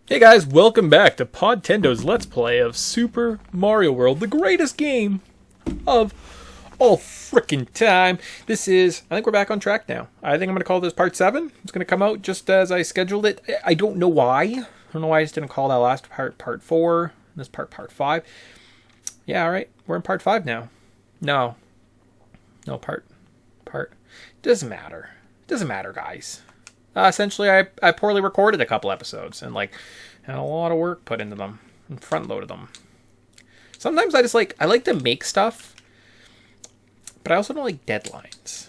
Hey guys, welcome back to Podtendo's Let's Play of Super Mario World, the greatest game of all frickin' time. I think we're back on track now. I think I'm going to call this Part 7. It's going to come out just as I scheduled it. I don't know why. I don't know why I just didn't call that last part Part 4, this Part 5. Yeah, alright, we're in Part 5 now. No, Part. Doesn't matter. Doesn't matter, guys. Essentially, I poorly recorded a couple episodes and had a lot of work put into them and front loaded them. Sometimes I like to make stuff, but I also don't like deadlines.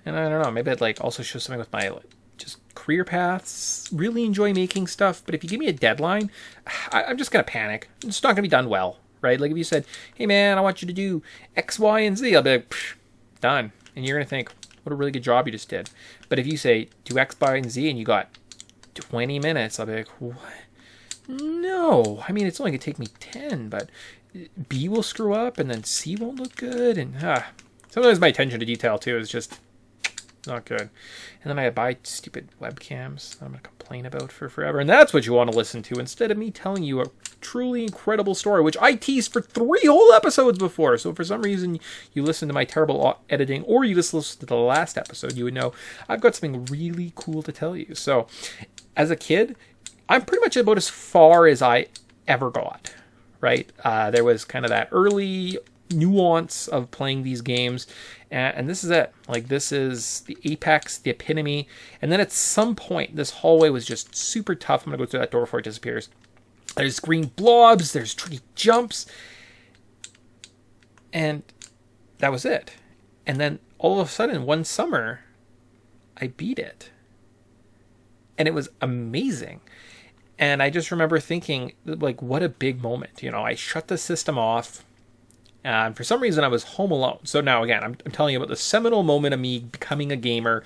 And I don't know, maybe I'd also show something with my just career paths. Really enjoy making stuff, but if you give me a deadline, I'm just gonna panic. It's not gonna be done well, right? Like if you said, "Hey man, I want you to do X, Y, and Z," I'll be like, done, and you're gonna think, what a really good job you just did. But if you say, do X, Y, and Z, and you got 20 minutes, I'll be like, what? No. I mean, it's only going to take me 10, but B will screw up, and then C won't look good, and sometimes my attention to detail, too, is just not good. And then I buy stupid webcams that I'm going to complain about for forever, and that's what you want to listen to, instead of me telling you a truly incredible story, which I teased for 3 whole episodes before. So if for some reason you listen to my terrible editing, or you just listen to the last episode, you would know I've got something really cool to tell you. So as a kid, I'm pretty much about as far as I ever got, right? There was kind of that early nuance of playing these games, and this is it. This is the apex, the epitome. And then at some point, this hallway was just super tough. I'm gonna go through that door before it disappears. There's green blobs, there's tricky jumps, and that was it. And then all of a sudden, one summer, I beat it. And it was amazing. And I just remember thinking, what a big moment. I shut the system off, and for some reason I was home alone. So now, again, I'm telling you about the seminal moment of me becoming a gamer.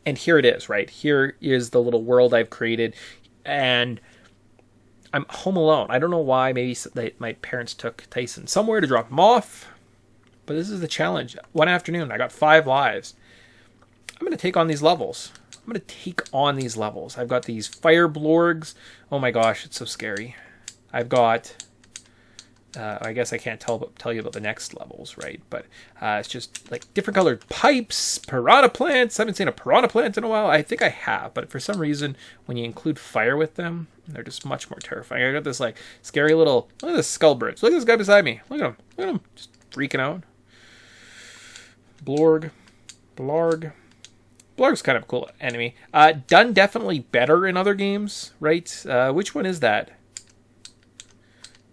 And here it is, right? Here is the little world I've created. And I'm home alone. I don't know why. Maybe my parents took Tyson somewhere to drop him off. But this is the challenge. One afternoon, I got 5 lives. I'm going to take on these levels. I've got these fire blorgs. Oh my gosh, it's so scary. I've got... I guess I can't tell you about the next levels, right? But it's just different colored pipes, piranha plants. I haven't seen a piranha plant in a while. I think I have, but for some reason, when you include fire with them, they're just much more terrifying. I got this scary little... Look at this skull birds. Look at this guy beside me. Look at him. Just freaking out. Blarg's kind of a cool enemy. Done definitely better in other games, right? Which one is that?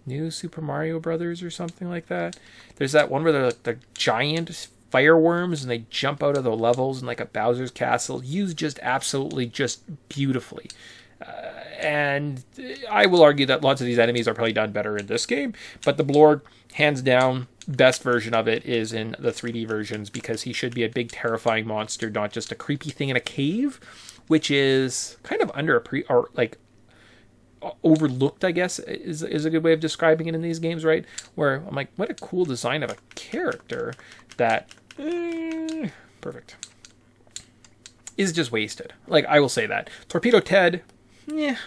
New Super Mario Brothers or something like that. There's that one where they're giant fireworms and they jump out of the levels in a Bowser's castle. Used just absolutely just beautifully. And I will argue that lots of these enemies are probably done better in this game. But the Blorg, hands down, best version of it is in the 3D versions, because he should be a big terrifying monster, not just a creepy thing in a cave, which is kind of overlooked, I guess, is a good way of describing it in these games, right? Where I'm like, what a cool design of a character that perfect is just wasted. I will say that. Torpedo Ted,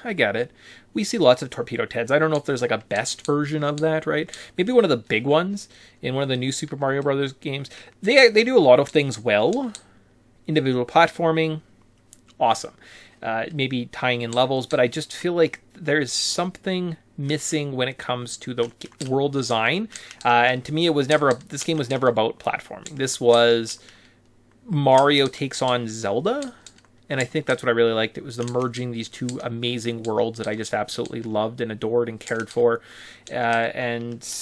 I get it. We see lots of Torpedo Teds. I don't know if there's a best version of that, right? Maybe one of the big ones in one of the new Super Mario Brothers games. They do a lot of things well. Individual platforming, awesome. Maybe tying in levels, but I just feel like there's something missing when it comes to the world design. And to me, this game was never about platforming. This was Mario takes on Zelda. And I think that's what I really liked. It was the merging these two amazing worlds that I just absolutely loved and adored and cared for. It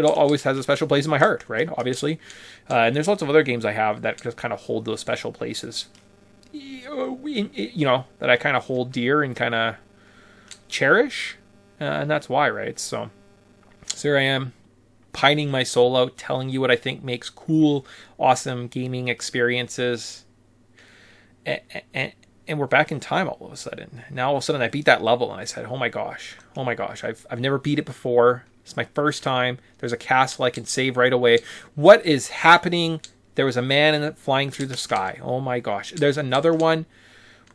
always has a special place in my heart, right? Obviously. And there's lots of other games I have that just kind of hold those special places. That I kind of hold dear and kind of cherish. And that's why, right? So here I am, pining my soul out, telling you what I think makes cool, awesome gaming experiences. And we're back in time all of a sudden. Now all of a sudden I beat that level and I said, oh my gosh, I've never beat it before. It's my first time. There's a castle I can save right away. What is happening? There was a man in it flying through the sky. Oh my gosh. There's another one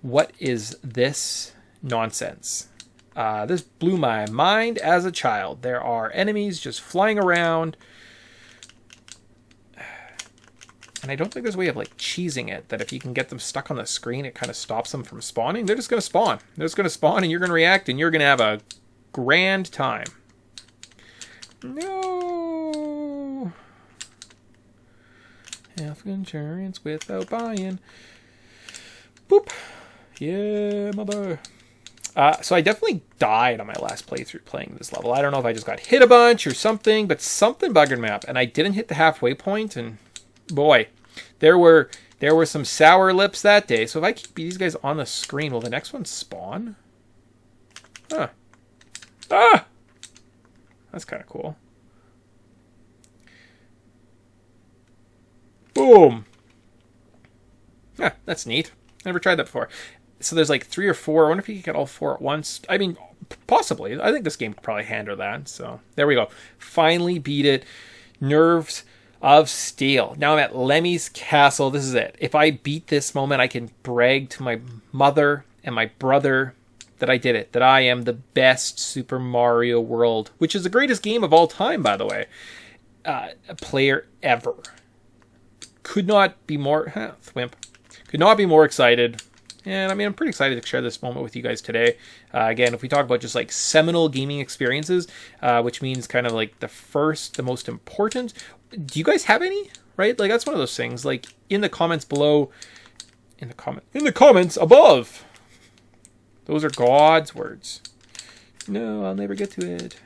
What is this nonsense? This blew my mind as a child. There are enemies just flying around. And I don't think there's a way of like cheesing it, that if you can get them stuck on the screen, it kind of stops them from spawning. They're just going to spawn. They're just going to spawn and you're going to react and you're going to have a grand time. No. Health insurance without buying. Boop. Yeah, mother. So I definitely died on my last playthrough playing this level. I don't know if I just got hit a bunch or something, but something buggered me up. And I didn't hit the halfway point, and boy, there were some sour lips that day. So if I keep these guys on the screen, will the next one spawn? Huh. Ah! That's kind of cool. Boom! Yeah, that's neat. Never tried that before. So there's like 3 or 4. I wonder if you can get all 4 at once. I mean, possibly. I think this game could probably handle that. So there we go. Finally beat it. Nerves of Steel. Now I'm at Lemmy's Castle. This is it. If I beat this moment, I can brag to my mother and my brother that I did it. That I am the best Super Mario World, which is the greatest game of all time, by the way, player ever. Could not be more... Thwimp. Could not be more excited. And I mean, I'm pretty excited to share this moment with you guys today. Again, if we talk about just like seminal gaming experiences, which means kind of like the most important. Do you guys have any? Right? Like that's one of those things. Like in the comments below, in the comments above. Those are God's words. No, I'll never get to it.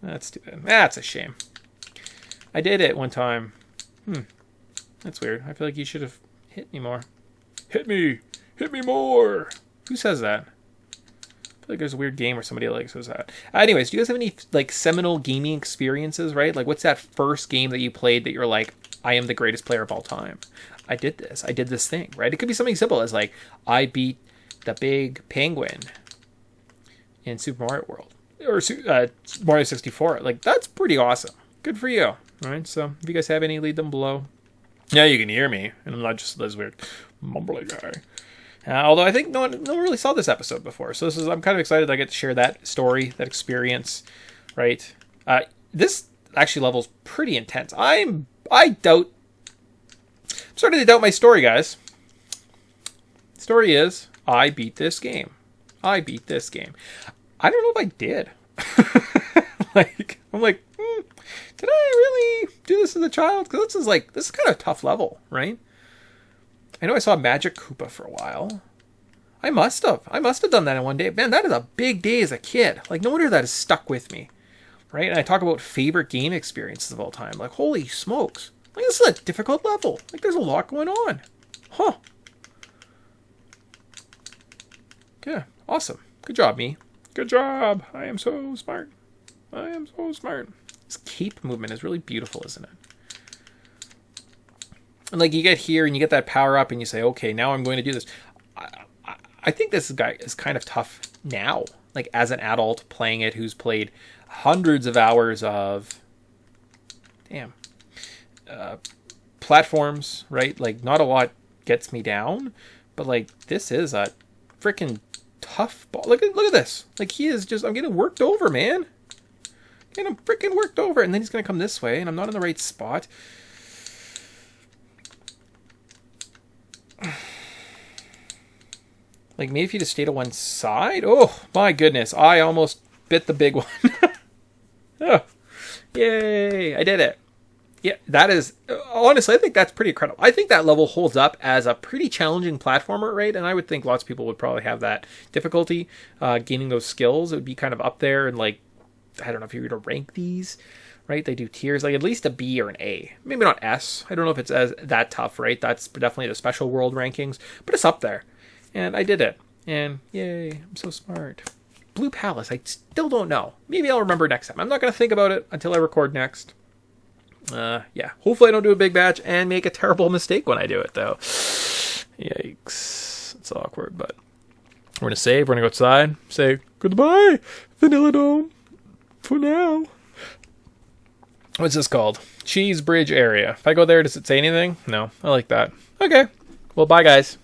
That's too bad. That's a shame. I did it one time. That's weird. I feel like you should have hit me more. Hit me more. Who says that? I feel like there's a weird game where somebody like says that. Anyways, do you guys have any like seminal gaming experiences, right? Like what's that first game that you played that you're like, I am the greatest player of all time? I did this thing, right? It could be something simple as like, I beat the big penguin in Super Mario World. Or Mario 64. Like, that's pretty awesome. Good for you. All right, so if you guys have any, leave them below. Now you can hear me, and I'm not just this weird mumbly guy. Although I think no one really saw this episode before, so I'm kind of excited that I get to share that story, that experience, right? This actually level's pretty intense. I'm starting to doubt my story, guys. Story is, I beat this game. I don't know if I did. I'm like, did I really do this as a child? Because this is kind of a tough level, right? I know I saw Magic Koopa for a while. I must have done that in one day. Man, that is a big day as a kid. Like, no wonder that has stuck with me, right? And I talk about favorite game experiences of all time. Like, holy smokes. Like, this is a difficult level. Like, there's a lot going on. Huh. Yeah, awesome. Good job, me. Good job. I am so smart. This cape movement is really beautiful, isn't it? And like you get here and you get that power up and you say, okay, now I'm going to do this. I think this guy is kind of tough now, like as an adult playing it who's played hundreds of hours of platforms, right? Like not a lot gets me down, but like this is a freaking tough ball. Look at this. Like he is just, I'm getting worked over, man. Getting freaking worked over. And then he's going to come this way and I'm not in the right spot. Like maybe if you just stay to one side. Oh my goodness. I almost bit the big one. Oh, yay. I did it. Yeah, that is, honestly, I think that's pretty incredible. I think that level holds up as a pretty challenging platformer, right? And I would think lots of people would probably have that difficulty gaining those skills. It would be kind of up there and like, I don't know if you were to rank these, right? They do tiers, like at least a B or an A. Maybe not S. I don't know if it's as that tough, right? That's definitely the special world rankings, but it's up there. And I did it. And yay, I'm so smart. Blue Palace, I still don't know. Maybe I'll remember next time. I'm not going to think about it until I record next. Yeah. Hopefully I don't do a big batch and make a terrible mistake when I do it, though. Yikes. It's awkward, but we're going to save. We're going to go outside. Say goodbye, Vanilla Dome. For now. What's this called? Cheese Bridge area. If I go there, does it say anything? No. I like that. Okay. Well, bye, guys.